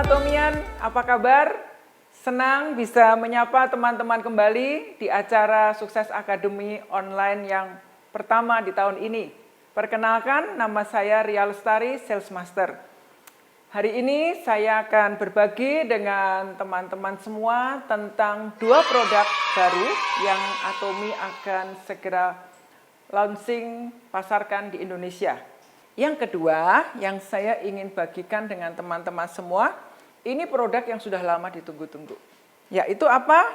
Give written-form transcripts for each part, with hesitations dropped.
Atomian, apa kabar? Senang bisa menyapa teman-teman kembali di acara Sukses Akademi Online yang pertama di tahun ini. Perkenalkan, nama saya Ria Lestari, Sales Master. Hari ini saya akan berbagi dengan teman-teman semua tentang dua produk baru yang Atomi akan segera launching pasarkan di Indonesia. Yang kedua, yang saya ingin bagikan dengan teman-teman semua, ini produk yang sudah lama ditunggu-tunggu. Yaitu apa?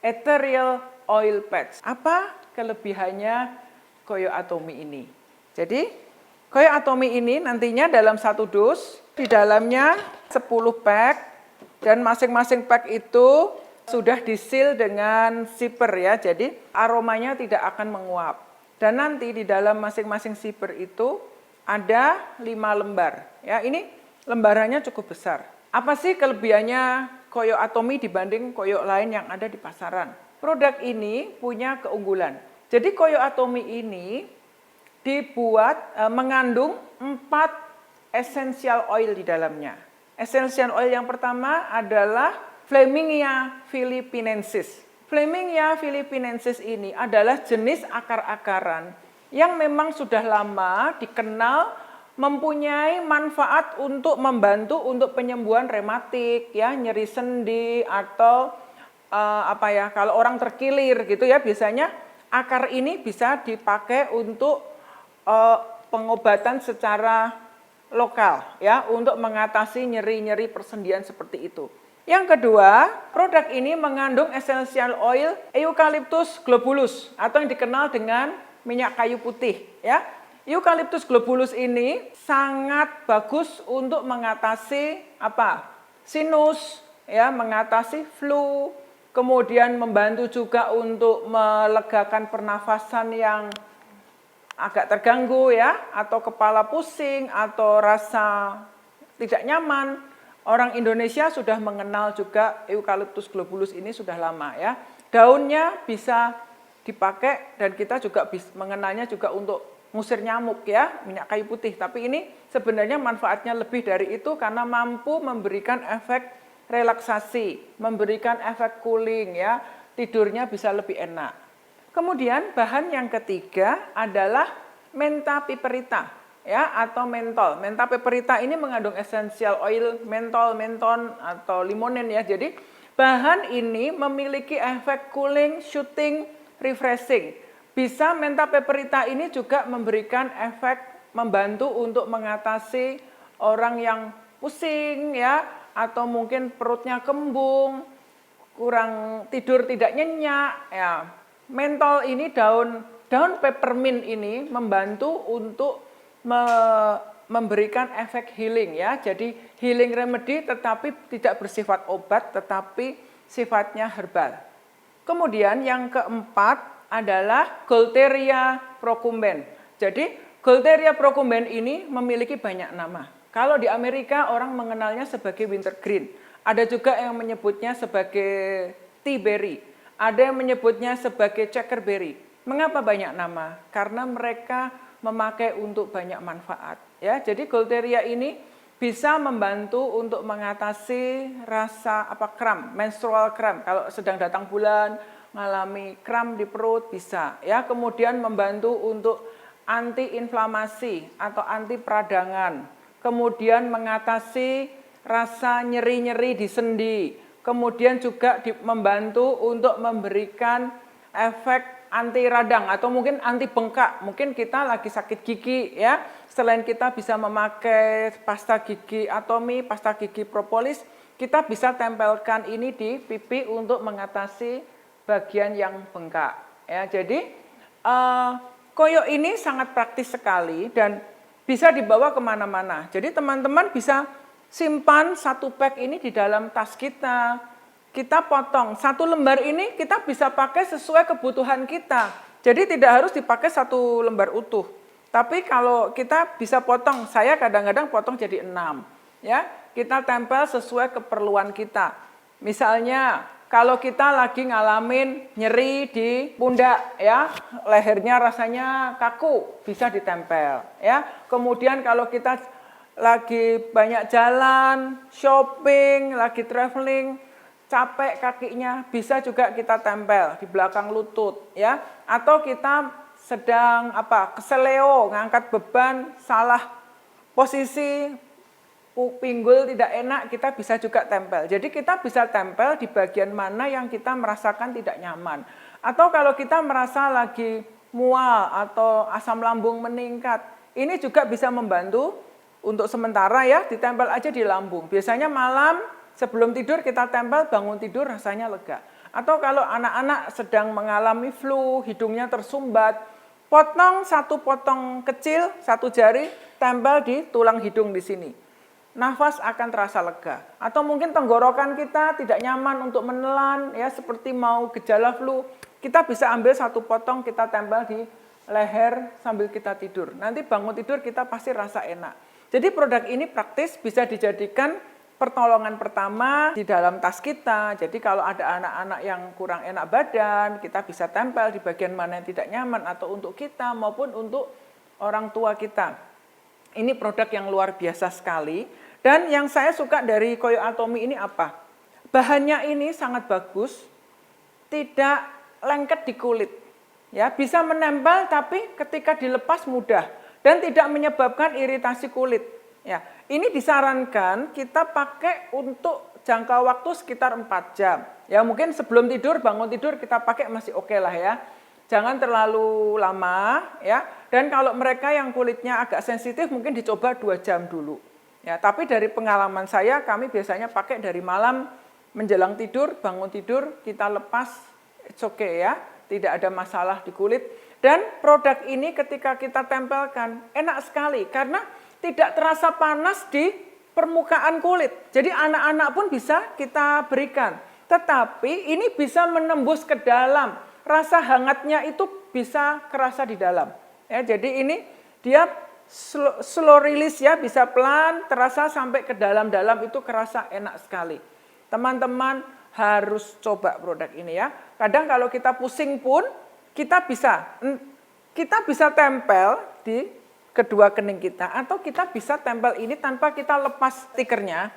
Ethereal Oil Patch. Apa kelebihannya Koyo Atomi ini? Jadi, Koyo Atomi ini nantinya dalam satu dus, di dalamnya 10 pack, dan masing-masing pack itu sudah diseal dengan zipper ya, jadi aromanya tidak akan menguap. Dan nanti di dalam masing-masing zipper itu ada 5 lembar. Ya, ini lembarannya cukup besar. Apa sih kelebihannya Koyo Atomi dibanding koyo lain yang ada di pasaran? Produk ini punya keunggulan. Jadi Koyo Atomi ini dibuat mengandung 4 essential oil di dalamnya. Essential oil yang pertama adalah Flaminia philippinensis. Flaminia philippinensis ini adalah jenis akar-akaran yang memang sudah lama dikenal mempunyai manfaat untuk membantu untuk penyembuhan rematik, ya, nyeri sendi atau kalau orang terkilir gitu ya, biasanya akar ini bisa dipakai untuk pengobatan secara lokal ya, untuk mengatasi nyeri-nyeri persendian seperti itu. Yang kedua, produk ini mengandung essential oil Eucalyptus globulus atau yang dikenal dengan minyak kayu putih ya. Eucalyptus globulus ini sangat bagus untuk mengatasi sinus ya, mengatasi flu, kemudian membantu juga untuk melegakan pernafasan yang agak terganggu ya, atau kepala pusing atau rasa tidak nyaman. Orang Indonesia sudah mengenal juga Eucalyptus globulus ini sudah lama ya. Daunnya bisa dipakai dan kita juga mengenalnya juga untuk ngusir nyamuk ya, minyak kayu putih. Tapi ini sebenarnya manfaatnya lebih dari itu karena mampu memberikan efek relaksasi, memberikan efek cooling ya, tidurnya bisa lebih enak. Kemudian bahan yang ketiga adalah Mentha piperita ya, atau mentol. Mentha piperita ini mengandung essential oil mentol, menton atau limonin ya. Jadi bahan ini memiliki efek cooling, soothing, refreshing. Bisa Mentha piperita ini juga memberikan efek membantu untuk mengatasi orang yang pusing ya, atau mungkin perutnya kembung, kurang tidur tidak nyenyak ya. Mentol ini daun peppermint ini membantu untuk memberikan efek healing ya. Jadi healing remedy tetapi tidak bersifat obat tetapi sifatnya herbal. Kemudian yang keempat adalah Gaultheria procumbens. Jadi Gaultheria procumbens ini memiliki banyak nama. Kalau di Amerika orang mengenalnya sebagai wintergreen. Ada juga yang menyebutnya sebagai tea berry. Ada yang menyebutnya sebagai checkerberry. Mengapa banyak nama? Karena mereka memakai untuk banyak manfaat. Ya, jadi Gaultheria ini bisa membantu untuk mengatasi rasa kram, menstrual kram. Kalau sedang datang bulan, mengalami kram di perut bisa ya. Kemudian membantu untuk anti inflamasi atau anti peradangan. Kemudian mengatasi rasa nyeri-nyeri di sendi. Kemudian juga membantu untuk memberikan efek anti radang atau mungkin anti bengkak. Mungkin kita lagi sakit gigi ya. Selain kita bisa memakai pasta gigi Atomi, pasta gigi propolis, kita bisa tempelkan ini di pipi untuk mengatasi bagian yang bengkak. Ya, jadi koyo ini sangat praktis sekali dan bisa dibawa kemana-mana. Jadi teman-teman bisa simpan satu pack ini di dalam tas kita. Kita potong, satu lembar ini kita bisa pakai sesuai kebutuhan kita. Jadi tidak harus dipakai satu lembar utuh. Tapi kalau kita bisa potong, saya kadang-kadang potong jadi 6. Ya, kita tempel sesuai keperluan kita. Misalnya kalau kita lagi ngalamin nyeri di pundak ya, lehernya rasanya kaku, bisa ditempel ya. Kemudian kalau kita lagi banyak jalan, shopping, lagi traveling, capek kakinya, bisa juga kita tempel di belakang lutut ya. Atau kita sedang keseleo, ngangkat beban, salah posisi, pinggul tidak enak, kita bisa juga tempel. Jadi kita bisa tempel di bagian mana yang kita merasakan tidak nyaman. Atau kalau kita merasa lagi mual atau asam lambung meningkat, ini juga bisa membantu untuk sementara ya, ditempel aja di lambung. Biasanya malam sebelum tidur kita tempel, bangun tidur rasanya lega. Atau kalau anak-anak sedang mengalami flu, hidungnya tersumbat, potong satu potong kecil, satu jari, tempel di tulang hidung di sini. Nafas akan terasa lega. Atau mungkin tenggorokan kita tidak nyaman untuk menelan, ya seperti mau gejala flu, kita bisa ambil satu potong, kita tempel di leher sambil kita tidur. Nanti bangun tidur kita pasti rasa enak. Jadi produk ini praktis, bisa dijadikan pertolongan pertama di dalam tas kita. Jadi kalau ada anak-anak yang kurang enak badan, kita bisa tempel di bagian mana yang tidak nyaman, atau untuk kita maupun untuk orang tua kita. Ini produk yang luar biasa sekali. Dan yang saya suka dari Koyo Atomy ini apa? Bahannya ini sangat bagus, tidak lengket di kulit. Ya, bisa menempel tapi ketika dilepas mudah. Dan tidak menyebabkan iritasi kulit. Ya, ini disarankan kita pakai untuk jangka waktu sekitar 4 jam. Ya, mungkin sebelum tidur, bangun tidur kita pakai masih oke lah ya. Jangan terlalu lama ya. Dan kalau mereka yang kulitnya agak sensitif mungkin dicoba 2 jam dulu. Ya, tapi dari pengalaman saya, kami biasanya pakai dari malam menjelang tidur, bangun tidur kita lepas, it's okay ya. Tidak ada masalah di kulit. Dan produk ini ketika kita tempelkan enak sekali karena tidak terasa panas di permukaan kulit. Jadi anak-anak pun bisa kita berikan. Tetapi ini bisa menembus ke dalam. Rasa hangatnya itu bisa kerasa di dalam. Ya, jadi ini dia slow release ya, bisa pelan, terasa sampai ke dalam-dalam, itu kerasa enak sekali. Teman-teman harus coba produk ini ya. Kadang kalau kita pusing pun kita bisa tempel di kedua kening kita, atau kita bisa tempel ini tanpa kita lepas stikernya.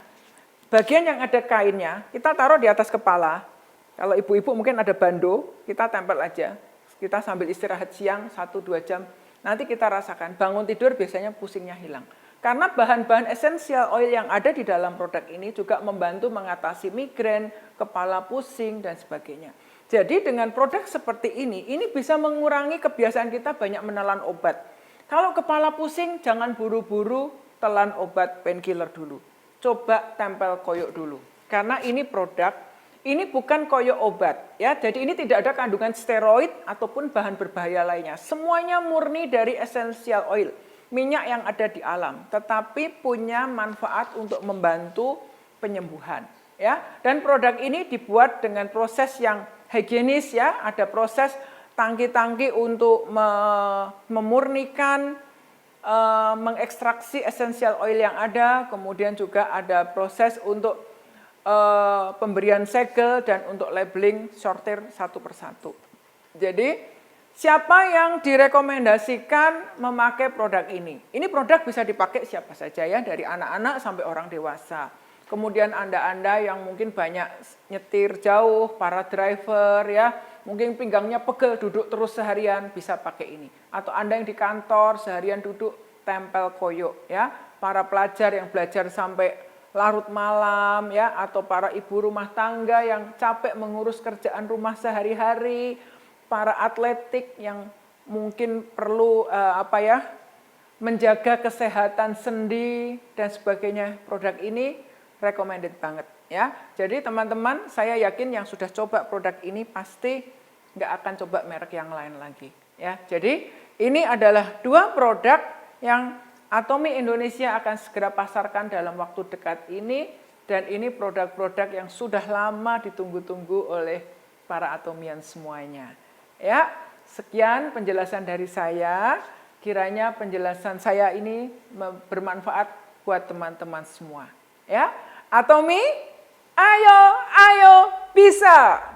Bagian yang ada kainnya, kita taruh di atas kepala. Kalau ibu-ibu mungkin ada bando, kita tempel aja. Kita sambil istirahat siang 1-2 jam, nanti kita rasakan bangun tidur biasanya pusingnya hilang. Karena bahan-bahan essential oil yang ada di dalam produk ini juga membantu mengatasi migrain, kepala pusing, dan sebagainya. Jadi dengan produk seperti ini bisa mengurangi kebiasaan kita banyak menelan obat. Kalau kepala pusing, jangan buru-buru telan obat painkiller dulu. Coba tempel koyo dulu. Karena ini produk, ini bukan koyo obat. Ya, jadi ini tidak ada kandungan steroid ataupun bahan berbahaya lainnya. Semuanya murni dari essential oil, minyak yang ada di alam. Tetapi punya manfaat untuk membantu penyembuhan. Ya, dan produk ini dibuat dengan proses yang higienis ya, ada proses tangki-tangki untuk memurnikan, mengekstraksi essential oil yang ada, kemudian juga ada proses untuk pemberian segel dan untuk labeling, sortir satu persatu. Jadi siapa yang direkomendasikan memakai produk ini? Ini produk bisa dipakai siapa saja ya, dari anak-anak sampai orang dewasa. Kemudian Anda yang mungkin banyak nyetir jauh, para driver ya, mungkin pinggangnya pegel duduk terus seharian, bisa pakai ini. Atau Anda yang di kantor seharian duduk, tempel koyo ya. Para pelajar yang belajar sampai larut malam ya, atau para ibu rumah tangga yang capek mengurus kerjaan rumah sehari-hari, para atletik yang mungkin perlu menjaga kesehatan sendi dan sebagainya. Produk ini recommended banget ya. Jadi teman-teman, saya yakin yang sudah coba produk ini pasti nggak akan coba merek yang lain lagi ya. Jadi ini adalah 2 produk yang Atomy Indonesia akan segera pasarkan dalam waktu dekat ini, dan ini produk-produk yang sudah lama ditunggu-tunggu oleh para Atomian semuanya. Ya, sekian penjelasan dari saya. Kiranya penjelasan saya ini bermanfaat buat teman-teman semua. Ya, Atomy, ayo bisa.